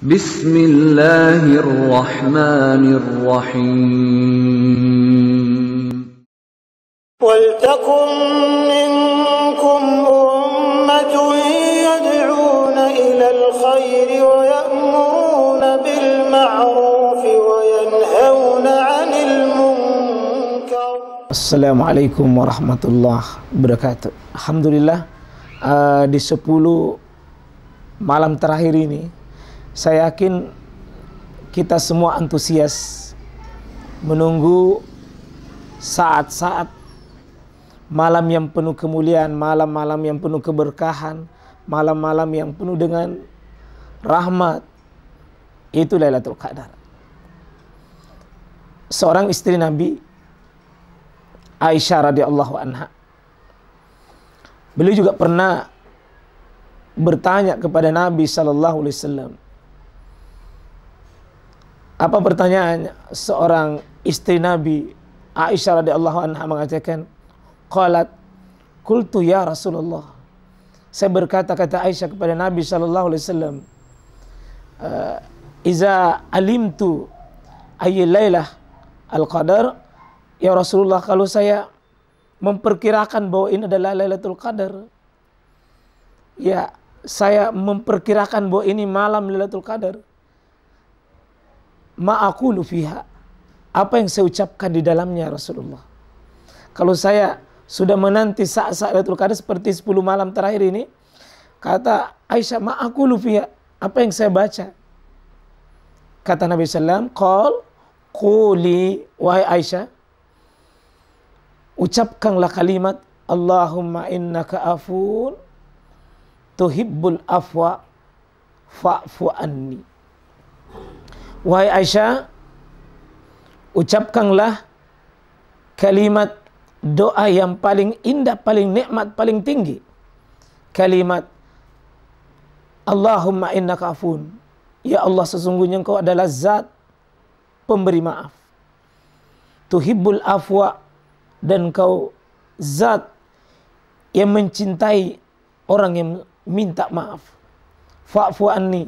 Bismillahirrahmanirrahim. وَلْتَكُنْ مِنْكُمْ أُمَّةٌ يَدْعُونَ إِلَى الْخَيْرِ وَيَأْمُرُونَ بِالْمَعْرُوفِ وَيَنْهَوْنَ عَنِ الْمُنْكَرِ. Assalamualaikum warahmatullahi wabarakatuh. Alhamdulillah, di 10 malam terakhir ini saya yakin kita semua antusias menunggu saat-saat malam yang penuh kemuliaan, malam-malam yang penuh keberkahan, malam-malam yang penuh dengan rahmat. Itu Lailatul Qadar. Seorang istri Nabi, Aisyah radhiyallahu anha, beliau juga pernah bertanya kepada Nabi sallallahu alaihi wasallam. Apa pertanyaannya? Seorang istri Nabi, Aisyah radhiyallahu anha, mengatakan, qalat qultu ya Rasulullah. Saya berkata, kata Aisyah kepada Nabi sallallahu alaihi wasallam, iza alimtu ayyi lailah al-qadar, ya Rasulullah, kalau saya memperkirakan bahwa ini adalah Lailatul Qadar, ya saya memperkirakan bahwa ini malam Lailatul Qadar, ma aqulu fiha, apa yang saya ucapkan di dalamnya Rasulullah? Kalau saya sudah menanti saat-saat Lailatul Qadar seperti 10 malam terakhir ini, kata Aisyah, ma aqulu fiha, apa yang saya baca? Kata Nabi sallallahu alaihi wasallam, qul quli, wahai Aisyah, ucapkanlah kalimat Allahumma innaka afun tuhibbul afwa fa'fu anni. Wahai Aisyah, ucapkanlah kalimat doa yang paling indah, paling nikmat, paling tinggi. Kalimat Allahumma innaka afun, ya Allah, sesungguhnya Engkau adalah zat pemberi maaf. Tuhibbul afwa, dan Engkau zat yang mencintai orang yang minta maaf. Fa'fu anni,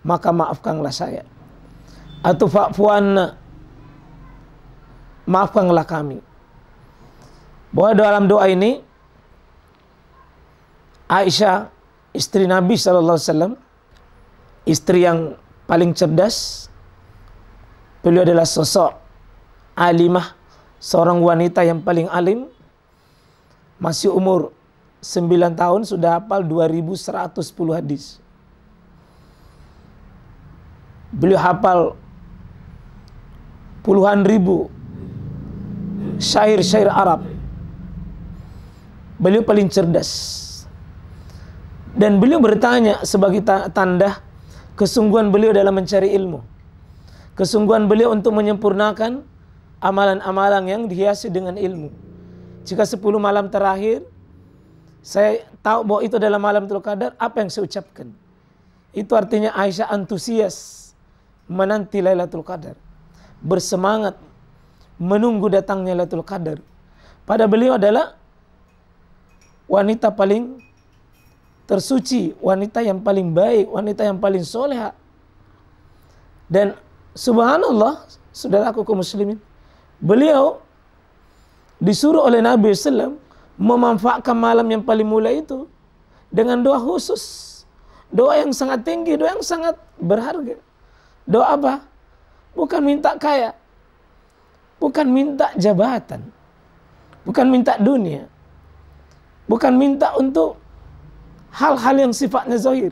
maka maafkanlah saya. Atau fa'fu anna, maafkanlah kami. Bahwa dalam doa ini Aisyah, istri Nabi sallallahu alaihi wasallam, istri yang paling cerdas. Beliau adalah sosok alimah, seorang wanita yang paling alim. Masih umur 9 tahun sudah hafal 2110 hadis. Beliau hafal puluhan ribu syair-syair Arab. Beliau paling cerdas. Dan beliau bertanya sebagai tanda kesungguhan beliau dalam mencari ilmu. Kesungguhan beliau untuk menyempurnakan amalan-amalan yang dihiasi dengan ilmu. Jika 10 malam terakhir saya tahu bahwa itu adalah malam Lailatul Qadar, apa yang saya ucapkan? Itu artinya Aisyah antusias menanti Lailatul Qadar, bersemangat menunggu datangnya Lailatul Qadar. Pada beliau adalah wanita paling tersuci, wanita yang paling baik, wanita yang paling soleha. Dan subhanallah, saudaraku kaum muslimin, beliau disuruh oleh Nabi SAW memanfaatkan malam yang paling mulia itu dengan doa khusus, doa yang sangat tinggi, doa yang sangat berharga. Doa apa? Bukan minta kaya, bukan minta jabatan, bukan minta dunia, bukan minta untuk hal-hal yang sifatnya zahir.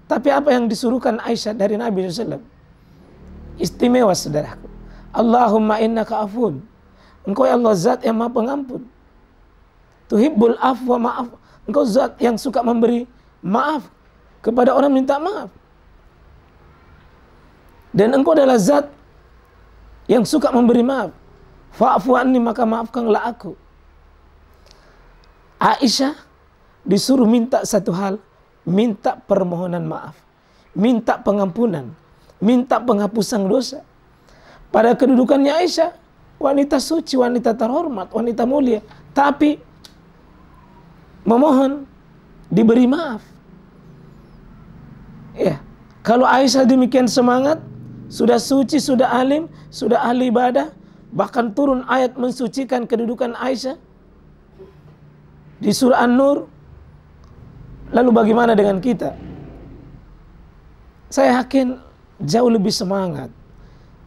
Tapi apa yang disuruhkan Aisyah dari Nabi SAW istimewa, saudaraku. Allahumma innaka afun, Engkau ya Allah zat yang maha pengampun. Tuhibbul afwa, maaf, Engkau zat yang suka memberi maaf kepada orang minta maaf. Dan Engkau adalah zat yang suka memberi maaf. Fa'fu anni, maka maafkanlah aku. Aisyah disuruh minta satu hal, minta permohonan maaf, minta pengampunan, minta penghapusan dosa. Pada kedudukannya Aisyah, wanita suci, wanita terhormat, wanita mulia, tapi memohon diberi maaf. Ya, Kalau Aisyah demikian semangat, sudah suci, sudah alim, sudah ahli ibadah, bahkan turun ayat mensucikan kedudukan Aisyah di surah An-Nur. Lalu bagaimana dengan kita? Saya yakin jauh lebih semangat,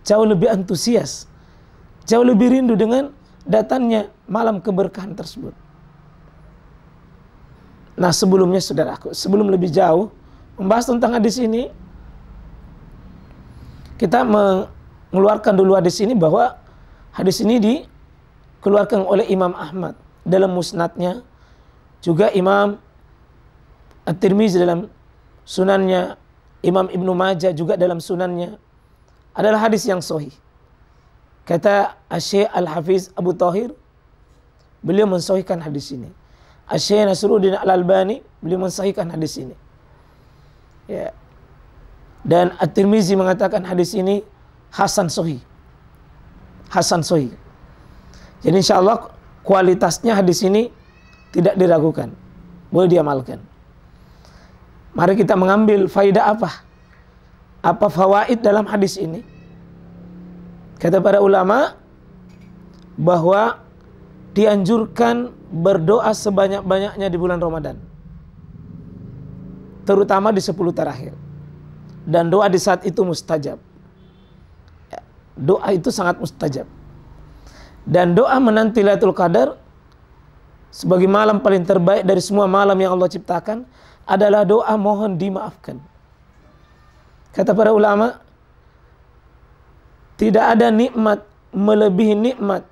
jauh lebih antusias, jauh lebih rindu dengan datangnya malam keberkahan tersebut. Nah, sebelumnya saudaraku, sebelum lebih jauh membahas tentang hadis ini, kita mengeluarkan dulu hadis ini, bahwa hadis ini dikeluarkan oleh Imam Ahmad dalam musnadnya, juga Imam At-Tirmizi dalam sunannya, Imam Ibnu Majah juga dalam sunannya, adalah hadis yang sahih. Kata Asy-Syaikh Al-Hafiz Abu Thahir, beliau mensahihkan hadis ini. Asy-Syaikh Nasruddin Al-Albani, beliau mensahihkan hadis ini. Ya. Dan At-Tirmizi mengatakan hadis ini hasan sahih. Hasan sahih. Jadi insyaallah kualitasnya hadis ini tidak diragukan, boleh diamalkan. Mari kita mengambil faidah apa fawaid dalam hadis ini. Kata para ulama bahwa dianjurkan berdoa sebanyak-banyaknya di bulan Ramadan, terutama di 10 terakhir. Dan doa di saat itu mustajab. Doa itu sangat mustajab. Dan doa menanti Lailatul Qadar sebagai malam paling terbaik dari semua malam yang Allah ciptakan adalah doa mohon dimaafkan. Kata para ulama, tidak ada nikmat melebihi nikmat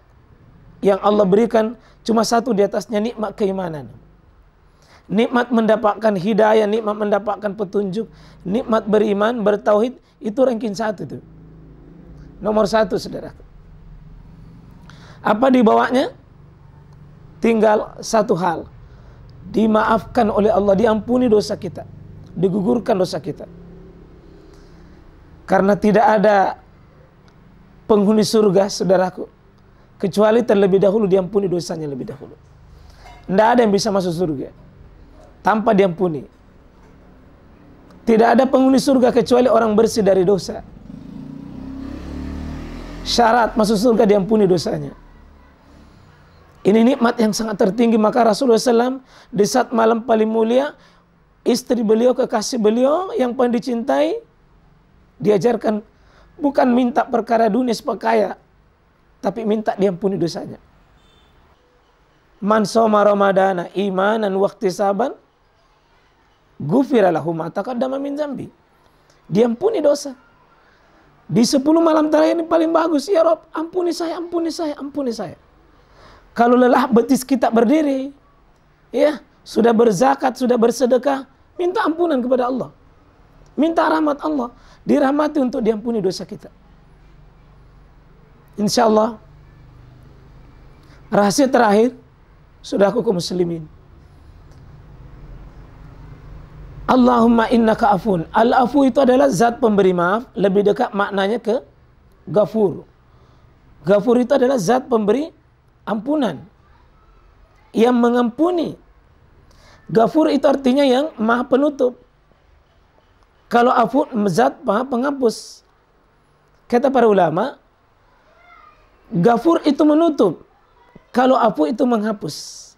yang Allah berikan, cuma satu di atasnya, nikmat keimanan. Nikmat mendapatkan hidayah, nikmat mendapatkan petunjuk, nikmat beriman, bertauhid, itu ranking 1 itu. Nomor 1, saudara. Apa dibawanya? Tinggal satu hal. Dimaafkan oleh Allah, diampuni dosa kita, digugurkan dosa kita. Karena tidak ada penghuni surga, saudaraku, kecuali terlebih dahulu diampuni dosanya lebih dahulu. Tidak ada yang bisa masuk surga tanpa diampuni. Tidak ada penghuni surga kecuali orang bersih dari dosa. Syarat masuk surga diampuni dosanya. Ini nikmat yang sangat tertinggi. Maka Rasulullah SAW di saat malam paling mulia, istri beliau, kekasih beliau yang paling dicintai, diajarkan bukan minta perkara dunia supaya kaya, tapi minta diampuni dosanya. Man shoma ramadana imanan wa ihtisaban ghufira lahu ma taqaddama min dzambi. Diampuni dosa. Di 10 malam terakhir ini paling bagus. Ya Rob, ampuni saya, ampuni saya, ampuni saya. Kalau lelah betis kita berdiri, ya, sudah berzakat, sudah bersedekah, minta ampunan kepada Allah. Minta rahmat Allah, dirahmati untuk diampuni dosa kita. Insya Allah. Rahasia terakhir, saudaraku kaum muslimin. Allahumma innaka afun. Al-afu itu adalah zat pemberi maaf, lebih dekat maknanya ke Ghafur. Ghafur itu adalah zat pemberi ampunan, yang mengampuni. Ghafur itu artinya yang maha penutup. Kalau afu, zat maha penghapus. Kata para ulama, Ghafur itu menutup, kalau afu itu menghapus.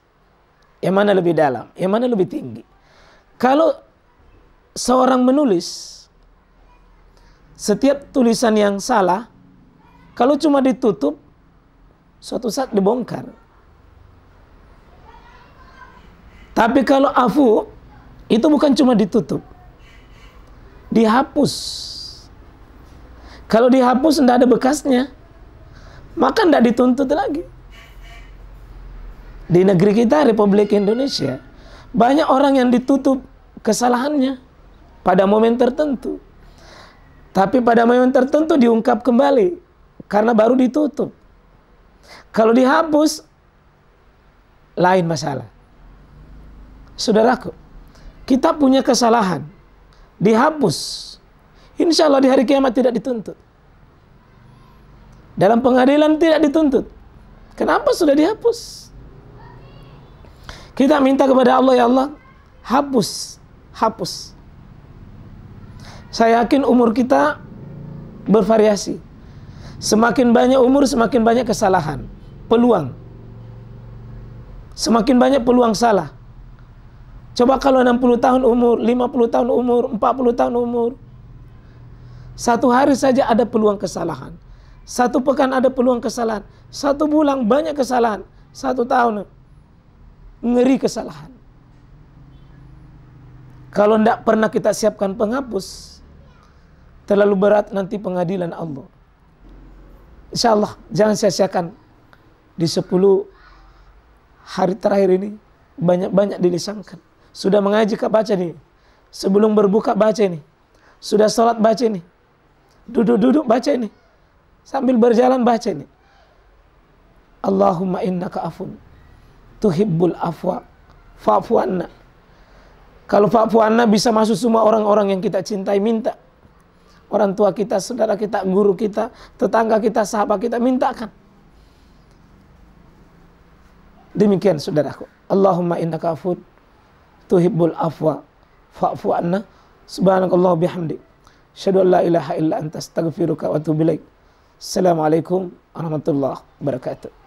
Yang mana lebih dalam? Yang mana lebih tinggi? Kalau seorang menulis, setiap tulisan yang salah, kalau cuma ditutup, suatu saat dibongkar. Tapi kalau afu, itu bukan cuma ditutup, dihapus. Kalau dihapus tidak ada bekasnya, maka tidak dituntut lagi. Di negeri kita, Republik Indonesia, banyak orang yang ditutup kesalahannya pada momen tertentu. Tapi pada momen tertentu diungkap kembali, karena baru ditutup. Kalau dihapus, lain masalah. Saudaraku, kita punya kesalahan, dihapus, insya Allah di hari kiamat tidak dituntut. Dalam pengadilan tidak dituntut. Kenapa sudah dihapus? Kita minta kepada Allah, ya Allah, hapus, hapus. Saya yakin umur kita bervariasi. Semakin banyak umur, semakin banyak kesalahan, peluang. Semakin banyak peluang salah. Coba kalau 60 tahun umur, 50 tahun umur, 40 tahun umur, satu hari saja ada peluang kesalahan. Satu pekan ada peluang kesalahan. Satu bulan banyak kesalahan. Satu tahun ngeri kesalahan. Kalau tidak pernah kita siapkan penghapus, terlalu berat nanti pengadilan Allah. Insya Allah jangan sia-siakan di 10 hari terakhir ini, banyak-banyak dilisankan. Sudah mengaji Kak, baca nih. Sebelum berbuka baca ini. Sudah sholat baca ini. Duduk-duduk baca ini. Sambil berjalan baca ini. Allahumma innaka afun tuhibbul afwa fa'fu anna. Kalau fa'fu anna bisa masuk semua orang-orang yang kita cintai, minta. Orang tua kita, saudara kita, guru kita, tetangga kita, sahabat kita, mintakan. Demikian saudaraku. Allahumma innaka afun tuhibbul afwa fa'fu anna. Subhanakallah bihamdik. Asyhadu an la ilaha illa anta astaghfiruka wa atubu ilaik. Assalamualaikum warahmatullahi wabarakatuh.